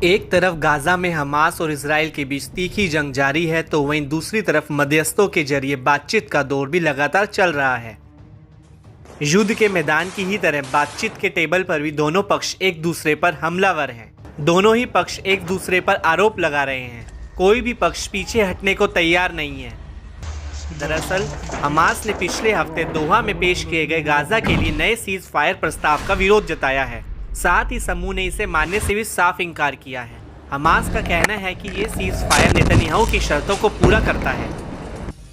एक तरफ गाजा में हमास और इजराइल के बीच तीखी जंग जारी है तो वहीं दूसरी तरफ मध्यस्थों के जरिए बातचीत का दौर भी लगातार चल रहा है। युद्ध के मैदान की ही तरह बातचीत के टेबल पर भी दोनों पक्ष एक दूसरे पर हमलावर हैं। दोनों ही पक्ष एक दूसरे पर आरोप लगा रहे हैं। कोई भी पक्ष पीछे हटने को तैयार नहीं है। दरअसल हमास ने पिछले हफ्ते दोहा में पेश किए गए गाजा के लिए नए सीज फायर प्रस्ताव का विरोध जताया है। साथ ही समूह ने इसे मानने से भी साफ इनकार किया है। हमास का कहना है कि ये सीज फायर नेतन्याहू की शर्तों को पूरा करता है।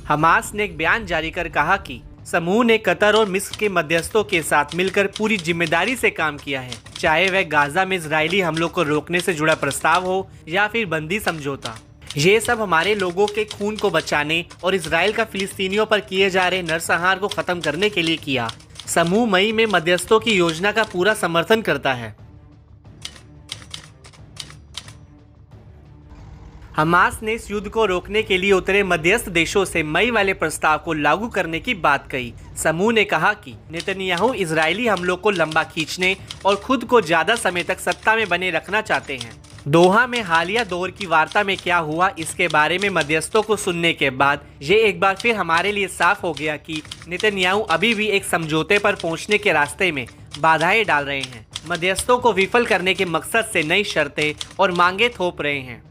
हमास ने एक बयान जारी कर कहा कि समूह ने कतर और मिस्र के मध्यस्थों के साथ मिलकर पूरी जिम्मेदारी से काम किया है, चाहे वह गाजा में इजरायली हमलों को रोकने से जुड़ा प्रस्ताव हो या फिर बंदी समझौता। ये सब हमारे लोगों के खून को बचाने और इजराइल का फिलिस्तीनियों पर किए जा रहे नरसंहार को खत्म करने के लिए किया। समूह मई में मध्यस्थों की योजना का पूरा समर्थन करता है। हमास ने इस युद्ध को रोकने के लिए उतरे मध्यस्थ देशों से मई वाले प्रस्ताव को लागू करने की बात कही। समूह ने कहा कि नेतन्याहू इजरायली हमलों को लंबा खींचने और खुद को ज्यादा समय तक सत्ता में बने रखना चाहते हैं। दोहा में हालिया दौर की वार्ता में क्या हुआ, इसके बारे में मध्यस्थों को सुनने के बाद ये एक बार फिर हमारे लिए साफ हो गया कि नेतन्याहू अभी भी एक समझौते पर पहुंचने के रास्ते में बाधाएं डाल रहे हैं। मध्यस्थों को विफल करने के मकसद से नई शर्तें और मांगे थोप रहे हैं।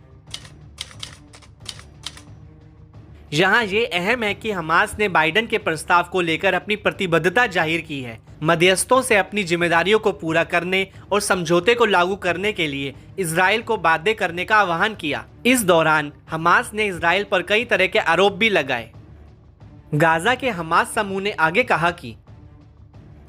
यहाँ ये अहम है कि हमास ने बाइडेन के प्रस्ताव को लेकर अपनी प्रतिबद्धता जाहिर की है। मध्यस्थों से अपनी जिम्मेदारियों को पूरा करने और समझौते को लागू करने के लिए इजराइल को बाध्य करने का आह्वान किया। इस दौरान हमास ने इजराइल पर कई तरह के आरोप भी लगाए। गाजा के हमास समूह ने आगे कहा कि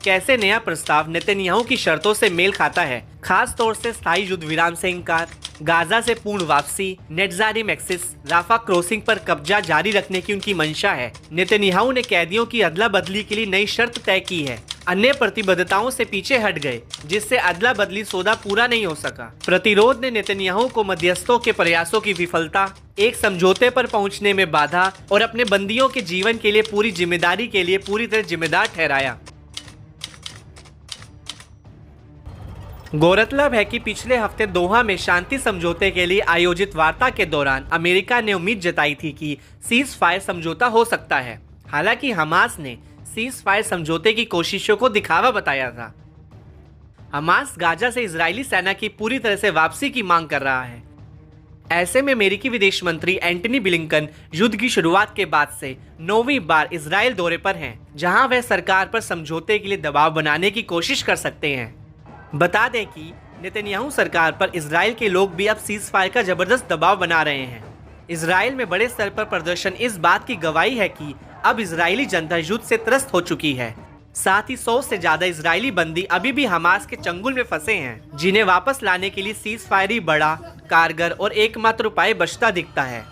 कैसे नया प्रस्ताव नेतन्याहू की शर्तों से मेल खाता है, खास तौर से स्थायी युद्ध विराम से इनकार, गाजा से पूर्ण वापसी, नेटजारिम एक्सिस, राफा क्रॉसिंग पर कब्जा जारी रखने की उनकी मंशा है। नेतन्याहू ने कैदियों की अदला बदली के लिए नई शर्त तय की है। अन्य प्रतिबद्धताओं से पीछे हट गए, जिससे अदला बदली सौदा पूरा नहीं हो सका। प्रतिरोध ने नेतन्याहू को मध्यस्थों के प्रयासों की विफलता, एक समझौते पर पहुंचने में बाधा और अपने बंदियों के जीवन के लिए पूरी जिम्मेदारी के लिए पूरी तरह जिम्मेदार ठहराया। गौरतलब है कि पिछले हफ्ते दोहा में शांति समझौते के लिए आयोजित वार्ता के दौरान अमेरिका ने उम्मीद जताई थी कि सीज फायर समझौता हो सकता है। हालांकि हमास ने सीज फायर समझौते की कोशिशों को दिखावा बताया था। हमास गाजा से इजरायली सेना की पूरी तरह से वापसी की मांग कर रहा है। ऐसे में अमेरिकी विदेश मंत्री एंटनी ब्लिंकन युद्ध की शुरुआत के बाद से 9वीं बार इजराइल दौरे पर हैं, जहां वह सरकार पर समझौते के लिए दबाव बनाने की कोशिश कर सकते हैं। बता दें कि नेतन्याहू सरकार पर इजराइल के लोग भी अब सीज फायर का जबरदस्त दबाव बना रहे हैं। इजराइल में बड़े स्तर पर प्रदर्शन इस बात की गवाही है कि अब इजरायली जनता युद्ध से त्रस्त हो चुकी है। साथ ही 100 से ज्यादा इजरायली बंदी अभी भी हमास के चंगुल में फंसे हैं, जिन्हें वापस लाने के लिए सीज फायर ही बड़ा, कारगर और एकमात्र उपाय बचता दिखता है।